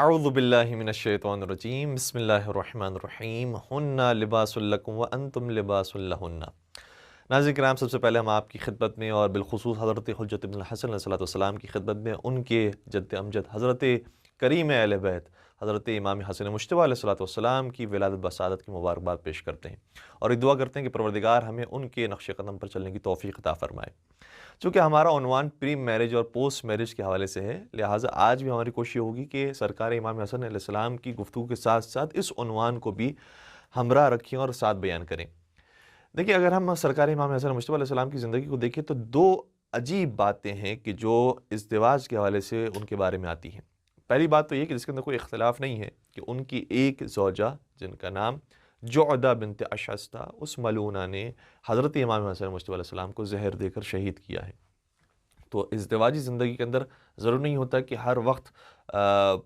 اعوذ باللہ من الشیطان الرجیم بسم اللہ الرحمن الرحیم ہن لباس لکم وانتم لباس لہن۔ ناظرین کرام، سب سے پہلے ہم آپ کی خدمت میں اور بالخصوص حضرت حجت بن الحسن علیہ السلام کی خدمت میں ان کے جد امجد حضرت کریم اہل بیت حضرت امام حسن مجتبیٰ علیہ السلام کی ولادت بسعادت کی مبارکباد پیش کرتے ہیں اور یہ دعا کرتے ہیں کہ پروردگار ہمیں ان کے نقش قدم پر چلنے کی توفیق عطا فرمائے۔ چونکہ ہمارا عنوان پری میرج اور پوسٹ میرج کے حوالے سے ہے، لہٰذا آج بھی ہماری کوشش ہوگی کہ سرکار امام حسن علیہ السلام کی گفتگو کے ساتھ ساتھ اس عنوان کو بھی ہمراہ رکھیں اور ساتھ بیان کریں۔ دیکھیں، اگر ہم سرکار امام حسن مجتبیٰ علیہ السلام کی زندگی کو دیکھیں تو دو عجیب باتیں ہیں کہ جو ازدواج کے حوالے سے ان کے بارے میں آتی ہیں۔ پہلی بات تو یہ کہ جس کے اندر کوئی اختلاف نہیں ہے کہ ان کی ایک زوجہ جن کا نام جعدہ بنت اشعث تھا، اس ملعونہ نے حضرت امام حسن مجتبیٰ علیہ السلام کو زہر دے کر شہید کیا ہے۔ تو ازدواجی زندگی کے اندر ضرور نہیں ہوتا کہ ہر وقت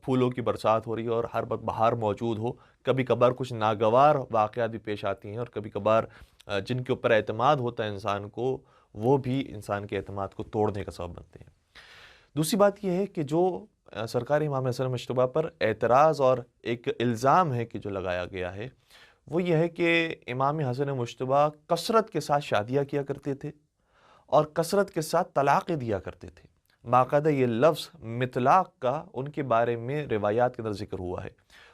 پھولوں کی برسات ہو رہی ہے اور ہر وقت بہار موجود ہو۔ کبھی کبھار کچھ ناگوار واقعات بھی پیش آتی ہیں اور کبھی کبھار جن کے اوپر اعتماد ہوتا ہے انسان کو، وہ بھی انسان کے اعتماد کو توڑنے کا سبب بنتے ہیں۔ دوسری بات یہ ہے کہ جو سرکار امام حسن مجتبیٰ پر اعتراض اور ایک الزام ہے کہ جو لگایا گیا ہے، وہ یہ ہے کہ امام حسن مجتبیٰ کثرت کے ساتھ شادیاں کیا کرتے تھے اور کثرت کے ساتھ طلاقیں دیا کرتے تھے۔ باقاعدہ یہ لفظ مطلاق کا ان کے بارے میں روایات کے اندر ذکر ہوا ہے،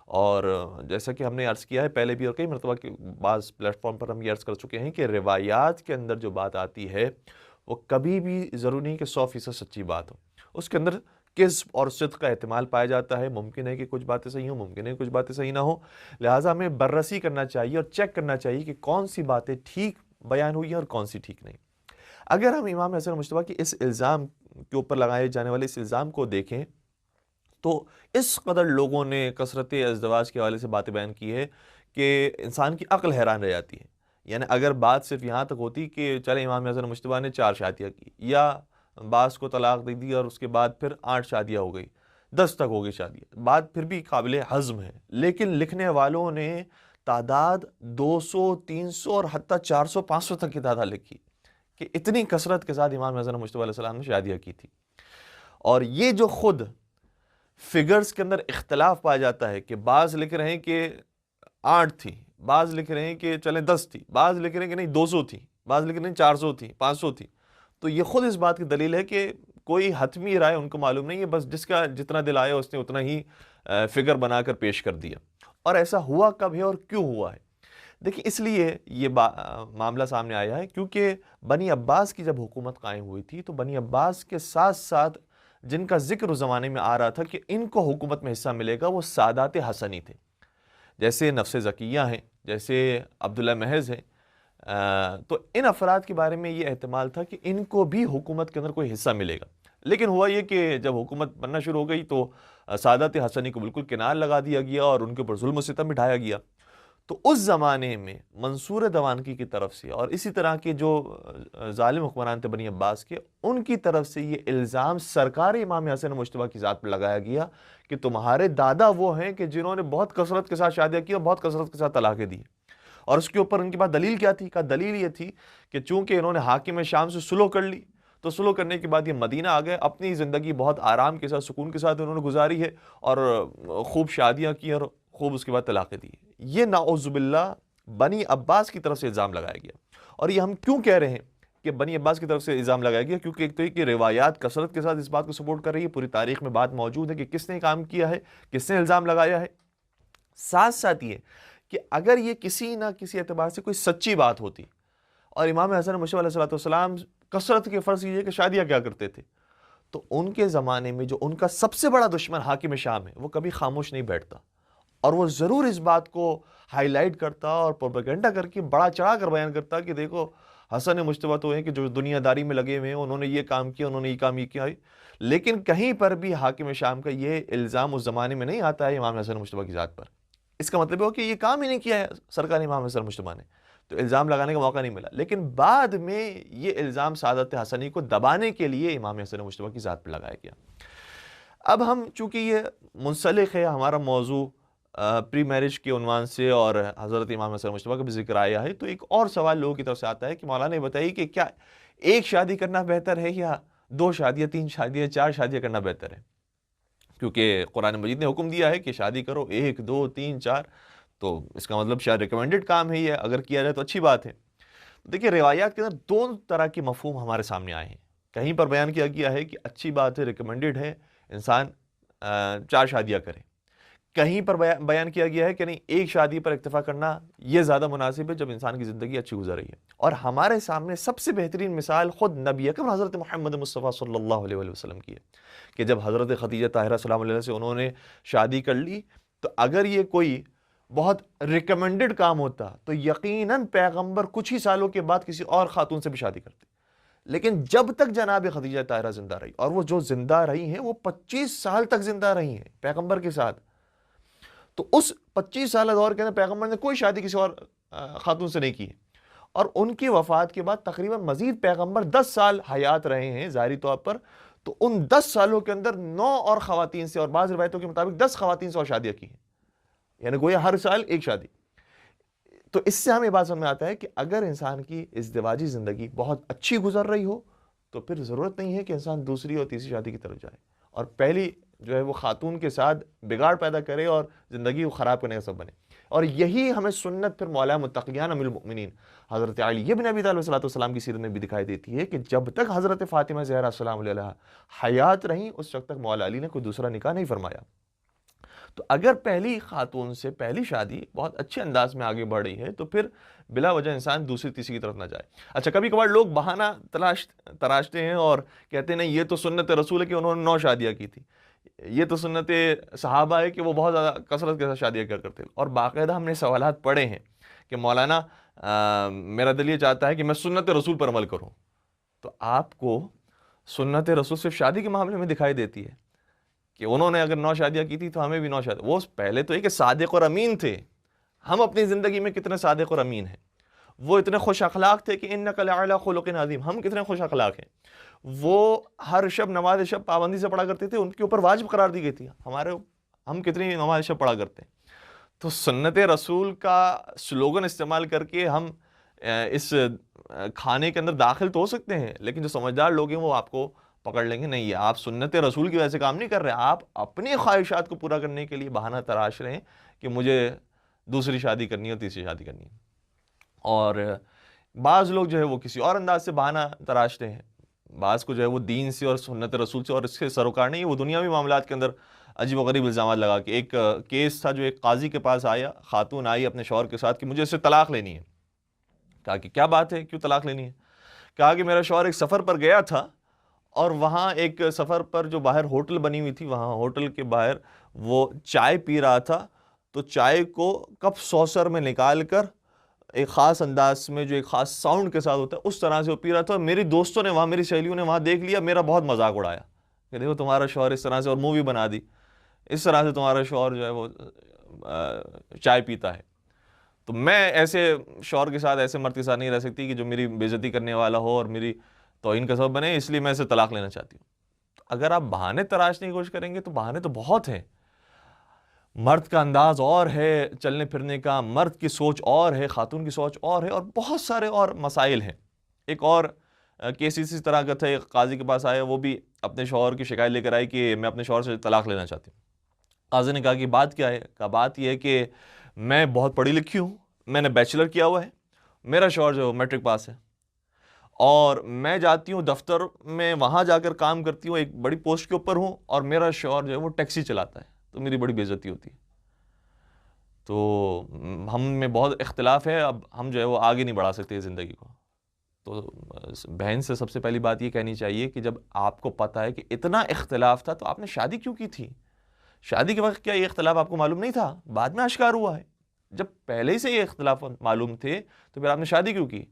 اور جیسا کہ ہم نے عرض کیا ہے پہلے بھی اور کئی مرتبہ کے بعض پلیٹ فارم پر ہم یہ عرض کر چکے ہیں کہ روایات کے اندر جو بات آتی ہے وہ کبھی بھی ضروری نہیں کہ 100% سچی بات ہو، اس کے اندر کذب اور صدق کا احتمال پایا جاتا ہے۔ ممکن ہے کہ کچھ باتیں صحیح ہوں، ممکن ہے کہ کچھ باتیں صحیح نہ ہوں، لہٰذا ہمیں بررسی کرنا چاہیے اور چیک کرنا چاہیے کہ کون سی باتیں ٹھیک بیان ہوئی ہیں اور کون سی ٹھیک نہیں۔ اگر ہم امام حسن مجتبیٰ کی اس الزام کے اوپر لگائے جانے والے اس الزام کو دیکھیں تو اس قدر لوگوں نے کثرت ازدواج کے حوالے سے باتیں بیان کی ہے کہ انسان کی عقل حیران رہ جاتی ہے۔ یعنی اگر بات صرف یہاں تک ہوتی کہ چلے امام حسن مجتبیٰ نے 4 شادیاں کی یا بعض کو طلاق دے دی اور اس کے بعد پھر 8 شادیاں ہو گئی، 10 تک ہو گئی شادیاں، بات پھر بھی قابل ہضم ہے، لیکن لکھنے والوں نے تعداد 200، 300 اور حتیٰ 400، 500 تک کی تعداد لکھی کہ اتنی کثرت کے ساتھ امام حسن مجتبیٰ علیہ السلام نے شادیاں کی تھی۔ اور یہ جو خود فگرز کے اندر اختلاف پایا جاتا ہے کہ بعض لکھ رہے ہیں کہ 8 تھی، بعض لکھ رہے ہیں کہ چلیں 10 تھی، بعض لکھ رہے ہیں کہ نہیں 200 تھی، بعض لکھ رہے ہیں 400 تھی، 500 تھی، تو یہ خود اس بات کی دلیل ہے کہ کوئی حتمی رائے ان کو معلوم نہیں ہے، بس جس کا جتنا دل آیا اس نے اتنا ہی فگر بنا کر پیش کر دیا۔ اور ایسا ہوا کب ہے اور کیوں ہوا ہے؟ دیکھیں، اس لیے یہ معاملہ سامنے آیا ہے کیونکہ بنی عباس کی جب حکومت قائم ہوئی تھی تو بنی عباس کے ساتھ ساتھ جن کا ذکر اس زمانے میں آ رہا تھا کہ ان کو حکومت میں حصہ ملے گا، وہ سادات حسنی تھے، جیسے نفس زکیہ ہیں، جیسے عبداللہ محض ہیں۔ تو ان افراد کے بارے میں یہ احتمال تھا کہ ان کو بھی حکومت کے اندر کوئی حصہ ملے گا، لیکن ہوا یہ کہ جب حکومت بننا شروع ہو گئی تو سادات حسنی کو بالکل کنار لگا دیا گیا اور ان کے اوپر ظلم و ستم بٹھایا گیا۔ تو اس زمانے میں منصور دوانکی کی طرف سے اور اسی طرح کے جو ظالم حکمران تھے بنی عباس کے، ان کی طرف سے یہ الزام سرکار امام حسن مجتبیٰ کی ذات پر لگایا گیا کہ تمہارے دادا وہ ہیں کہ جنہوں نے بہت کثرت کے ساتھ شادیاں کی اور بہت کثرت کے ساتھ طلاقیں دی۔ اور اس کے اوپر ان کے پاس دلیل کیا تھی؟ کہ دلیل یہ تھی کہ چونکہ انہوں نے حاکم شام سے صلح کر لی، تو صلح کرنے کے بعد یہ مدینہ آ گئے، اپنی زندگی بہت آرام کے ساتھ سکون کے ساتھ انہوں نے گزاری ہے اور خوب شادیاں کی اور خوب اس کے بعد طلاقیں دی۔ یہ نعوذ باللہ بنی عباس کی طرف سے الزام لگایا گیا۔ اور یہ ہم کیوں کہہ رہے ہیں کہ بنی عباس کی طرف سے الزام لگایا گیا؟ کیونکہ ایک تو یہ کہ روایات کثرت کے ساتھ اس بات کو سپورٹ کر رہی ہے، پوری تاریخ میں بات موجود ہے کہ کس نے کام کیا ہے، کس نے الزام لگایا ہے۔ ساتھ ساتھ یہ کہ اگر یہ کسی نہ کسی اعتبار سے کوئی سچی بات ہوتی اور امام حسن مجتبیٰ علیہ السلام کثرت کے فرض کیجئے کہ شادیاں کیا کرتے تھے، تو ان کے زمانے میں جو ان کا سب سے بڑا دشمن حاکم شام ہے، وہ کبھی خاموش نہیں بیٹھتا اور وہ ضرور اس بات کو ہائی لائٹ کرتا اور پروپیگنڈا کر کے بڑا چڑھا کر بیان کرتا کہ دیکھو حسن مجتبیٰ تو ہیں کہ جو دنیا داری میں لگے ہوئے ہیں، انہوں نے یہ کام کیا، انہوں نے یہ کام یہ کیا ہے، لیکن کہیں پر بھی حاکم شام کا یہ الزام اس زمانے میں نہیں آتا ہے امام حسن مجتبیٰ کی ذات پر۔ اس کا مطلب ہے کہ یہ کام ہی نہیں کیا ہے سرکار امام حسن مجتبیٰ نے، تو الزام لگانے کا موقع نہیں ملا۔ لیکن بعد میں یہ الزام سعادت حسنی کو دبانے کے لیے امام حسن مجتبیٰ کی ذات پر لگایا گیا۔ اب ہم چونکہ یہ منسلک ہے ہمارا موضوع پری میرج کے عنوان سے اور حضرت امام حسن مجتبیٰ کا بھی ذکر آیا ہے، تو ایک اور سوال لوگوں کی طرف سے آتا ہے کہ مولانا نے بتائی کہ کیا ایک شادی کرنا بہتر ہے یا 2 شادیاں، 3 شادیاں، 4 شادیاں کرنا بہتر ہے؟ کیونکہ قرآن مجید نے حکم دیا ہے کہ شادی کرو 1 2 3 4، تو اس کا مطلب شاید ریکمینڈڈ کام ہے یہ، اگر کیا جائے تو اچھی بات ہے۔ دیکھیے روایات کے اندر 2 طرح کے مفہوم ہمارے سامنے آئے ہیں، کہیں پر بیان کیا گیا ہے کہ اچھی بات ہے، ریکمینڈڈ ہے انسان 4 شادیاں کرے، کہیں پر بیان کیا گیا ہے کہ نہیں، ایک شادی پر اکتفا کرنا یہ زیادہ مناسب ہے جب انسان کی زندگی اچھی گزر رہی ہے۔ اور ہمارے سامنے سب سے بہترین مثال خود نبی اکرم حضرت محمد مصطفیٰ صلی اللہ علیہ وآلہ وسلم کی ہے، کہ جب حضرت خدیجہ طاہرہ سلام علیہ سے انہوں نے شادی کر لی، تو اگر یہ کوئی بہت ریکمینڈڈ کام ہوتا تو یقیناً پیغمبر کچھ ہی سالوں کے بعد کسی اور خاتون سے بھی شادی کرتے، لیکن جب تک جناب خدیجہ طاہرہ زندہ رہی، اور وہ جو زندہ رہی ہیں وہ 25 سال تک زندہ رہی ہیں پیغمبر کے ساتھ، تو اس 25 سالہ دور کے اندر پیغمبر نے کوئی شادی کسی اور خاتون سے نہیں کی ہے، اور ان کی وفات کے بعد تقریباً مزید پیغمبر 10 سال حیات رہے ہیں ظاہری طور پر، تو ان 10 سالوں کے اندر 9 اور خواتین سے، اور بعض روایتوں کے مطابق 10 خواتین سے اور شادیاں کی ہیں، یعنی گویا ہر سال ایک شادی۔ تو اس سے ہمیں بات سمجھ میں آتا ہے کہ اگر انسان کی ازدواجی زندگی بہت اچھی گزر رہی ہو تو پھر ضرورت نہیں ہے کہ انسان دوسری اور تیسری شادی کی طرف جائے، اور پہلی جو ہے وہ خاتون کے ساتھ بگاڑ پیدا کرے اور زندگی کو خراب کرنے کا سبب بنے۔ اور یہی ہمیں سنت پھر مولا متقیان امیر المؤمنین حضرت علی بن ابی طالب علیہ السلام کی سیرت میں بھی دکھائی دیتی ہے کہ جب تک حضرت فاطمہ زہرا السلام علیہ حیات رہیں اس وقت تک مولا علی نے کوئی دوسرا نکاح نہیں فرمایا۔ تو اگر پہلی خاتون سے پہلی شادی بہت اچھے انداز میں آگے بڑھ رہی ہے تو پھر بلا وجہ انسان دوسری تیسری کی طرف نہ جائے۔ اچھا، کبھی کبھار لوگ بہانہ تراشتے ہیں اور کہتے ہیں نہیں یہ تو سنت رسول ہے کہ انہوں نے 9 شادیاں کی تھی، یہ تو سنت صحابہ ہے کہ وہ بہت زیادہ کثرت کے ساتھ شادیاں کرتے ہیں، اور باقاعدہ ہم نے سوالات پڑھے ہیں کہ مولانا میرا دل یہ چاہتا ہے کہ میں سنت رسول پر عمل کروں، تو آپ کو سنت رسول صرف شادی کے معاملے میں دکھائی دیتی ہے کہ انہوں نے اگر 9 شادیاں کی تھی تو ہمیں بھی 9 شادیاں۔ وہ پہلے تو یہ کہ صادق اور امین تھے، ہم اپنی زندگی میں کتنے صادق اور امین ہیں، وہ اتنے خوش اخلاق تھے کہ انک لعلی خلق عظیم، ہم کتنے خوش اخلاق ہیں، وہ ہر شب نماز شب پابندی سے پڑھا کرتے تھے، ان کے اوپر واجب قرار دی گئی تھی، ہم کتنی نماز شب پڑھا کرتے ہیں۔ تو سنت رسول کا سلوگن استعمال کر کے ہم اس کھانے کے اندر داخل تو ہو سکتے ہیں، لیکن جو سمجھدار لوگ ہیں وہ آپ کو پکڑ لیں گے، نہیں یہ آپ سنت رسول کی وجہ سے کام نہیں کر رہے، آپ اپنی خواہشات کو پورا کرنے کے لیے بہانہ تراش رہے ہیں کہ مجھے دوسری شادی کرنی ہے اور تیسری شادی کرنی ہے۔ اور بعض لوگ جو ہے وہ کسی اور انداز سے بہانہ تراشتے ہیں، بعض کو جو ہے وہ دین سے اور سنت رسول سے اور اس کے سروکار نہیں، وہ دنیاوی معاملات کے اندر عجیب و غریب الزامات لگا کے۔ ایک کیس تھا جو ایک قاضی کے پاس آیا، خاتون آئی اپنے شوہر کے ساتھ کہ مجھے اس سے طلاق لینی ہے۔ کہا کہ کیا بات ہے، کیوں طلاق لینی ہے؟ کہا کہ میرا شوہر ایک سفر پر گیا تھا، اور وہاں ایک سفر پر جو باہر ہوٹل بنی ہوئی تھی، وہاں ہوٹل کے باہر وہ چائے پی رہا تھا، تو چائے کو کپ سوسر میں نکال کر ایک خاص انداز میں جو ایک خاص ساؤنڈ کے ساتھ ہوتا ہے اس طرح سے وہ پی رہا تھا، اور میری دوستوں نے وہاں، میری سہیلیوں نے وہاں دیکھ لیا، میرا بہت مذاق اڑایا کہ دیکھو تمہارا شوہر اس طرح سے، اور مووی بنا دی اس طرح سے تمہارا شوہر جو ہے وہ چائے پیتا ہے۔ تو میں ایسے شوہر کے ساتھ، ایسے مرد کے ساتھ نہیں رہ سکتی کہ جو میری بے عزتی کرنے والا ہو اور میری توہین کا سبب بنے، اس لیے میں اسے طلاق لینا چاہتی ہوں۔ تو اگر آپ بہانے تراشنے کی کوشش کریں گے تو بہانے تو بہت ہیں، مرد کا انداز اور ہے چلنے پھرنے کا، مرد کی سوچ اور ہے، خاتون کی سوچ اور ہے، اور بہت سارے اور مسائل ہیں۔ ایک اور کیس اسی طرح کا تھا، ایک قاضی کے پاس آیا، وہ بھی اپنے شوہر کی شکایت لے کر آئی کہ میں اپنے شوہر سے طلاق لینا چاہتی ہوں۔ قاضی نے کہا کہ بات کیا ہے؟ کہا بات یہ ہے کہ میں بہت پڑھی لکھی ہوں، میں نے بیچلر کیا ہوا ہے، میرا شوہر جو میٹرک پاس ہے، اور میں جاتی ہوں دفتر میں، وہاں جا کر کام کرتی ہوں، ایک بڑی پوسٹ کے اوپر ہوں، اور میرا شوہر جو ہے وہ ٹیکسی چلاتا ہے، تو میری بڑی بے عزتی ہوتی ہے۔ تو ہم میں بہت اختلاف ہے، اب ہم جو ہے وہ آگے نہیں بڑھا سکتے زندگی کو۔ تو بہن سے سب سے پہلی بات یہ کہنی چاہیے کہ جب آپ کو پتہ ہے کہ اتنا اختلاف تھا تو آپ نے شادی کیوں کی تھی؟ شادی کے وقت کیا یہ اختلاف آپ کو معلوم نہیں تھا؟ بعد میں آشکار ہوا ہے۔ جب پہلے ہی سے یہ اختلاف معلوم تھے تو پھر آپ نے شادی کیوں کی؟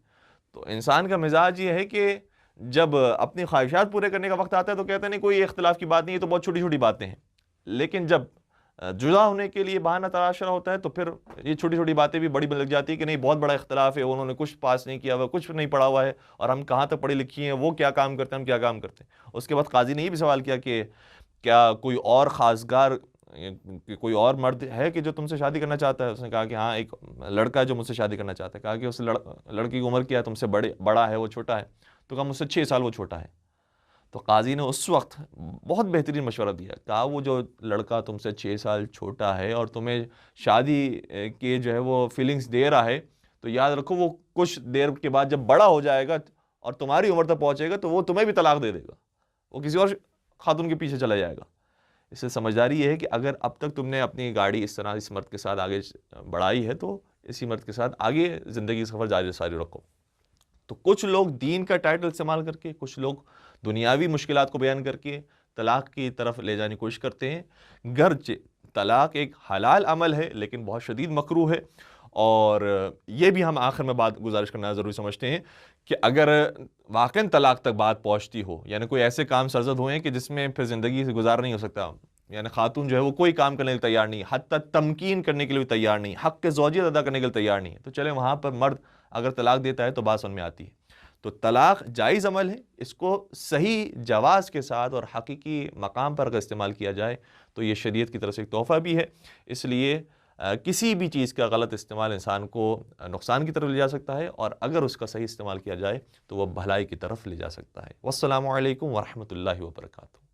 تو انسان کا مزاج یہ ہے کہ جب اپنی خواہشات پورے کرنے کا وقت آتا ہے تو کہتے ہیں نہیں کوئی اختلاف کی بات نہیں، یہ تو بہت چھوٹی چھوٹی باتیں ہیں، لیکن جب جدا ہونے کے لیے بہانہ تراش رہا ہوتا ہے تو پھر یہ چھوٹی چھوٹی باتیں بھی بڑی لگ جاتی ہے کہ نہیں بہت بڑا اختلاف ہے، انہوں نے کچھ پاس نہیں کیا ہوا، کچھ نہیں پڑھا ہوا ہے، اور ہم کہاں تک پڑھی لکھی ہیں، وہ کیا کام کرتے ہیں، ہم کیا کام کرتے ہیں۔ اس کے بعد قاضی نے یہ بھی سوال کیا کہ کیا کوئی اور خاصگار، کوئی اور مرد ہے کہ جو تم سے شادی کرنا چاہتا ہے؟ اس نے کہا کہ ہاں ایک لڑکا ہے جو مجھ سے شادی کرنا چاہتا ہے۔ کہا کہ اس لڑکی کی عمر کیا ہے، تم سے بڑا ہے وہ چھوٹا ہے؟ تو کہا مجھ سے 6 سال وہ چھوٹا ہے۔ تو قاضی نے اس وقت بہت بہترین مشورہ دیا، کہا وہ جو لڑکا تم سے 6 سال چھوٹا ہے اور تمہیں شادی کے جو ہے وہ فیلنگز دے رہا ہے، تو یاد رکھو وہ کچھ دیر کے بعد جب بڑا ہو جائے گا اور تمہاری عمر تک پہنچے گا تو وہ تمہیں بھی طلاق دے دے گا، وہ کسی اور خاتون کے پیچھے چلا جائے گا۔ اس سے سمجھداری یہ ہے کہ اگر اب تک تم نے اپنی گاڑی اس طرح اس مرد کے ساتھ آگے بڑھائی ہے تو اسی مرد کے ساتھ آگے زندگی سفر جاری ساری رکھو۔ تو کچھ لوگ دین کا ٹائٹل استعمال کر کے، کچھ لوگ دنیاوی مشکلات کو بیان کر کے طلاق کی طرف لے جانے کی کوشش کرتے ہیں، گرچہ طلاق ایک حلال عمل ہے لیکن بہت شدید مکروہ ہے۔ اور یہ بھی ہم آخر میں بات گزارش کرنا ضروری سمجھتے ہیں کہ اگر واقعاً طلاق تک بات پہنچتی ہو، یعنی کوئی ایسے کام سرزد ہوئے ہیں کہ جس میں پھر زندگی سے گزارا نہیں ہو سکتا، یعنی خاتون جو ہے وہ کوئی کام کرنے کے لیے تیار نہیں، حتیٰ تمکین کرنے کے لیے بھی تیار نہیں، حق کے زوجیت ادا کرنے کے لیے تیار نہیں ہے، تو چلے وہاں پر مرد اگر طلاق دیتا ہے تو بات سمجھ میں آتی ہے۔ تو طلاق جائز عمل ہے، اس کو صحیح جواز کے ساتھ اور حقیقی مقام پر اگر استعمال کیا جائے تو یہ شریعت کی طرف سے ایک تحفہ بھی ہے۔ اس لیے کسی بھی چیز کا غلط استعمال انسان کو نقصان کی طرف لے جا سکتا ہے، اور اگر اس کا صحیح استعمال کیا جائے تو وہ بھلائی کی طرف لے جا سکتا ہے۔ والسلام علیکم ورحمۃ اللہ وبرکاتہ۔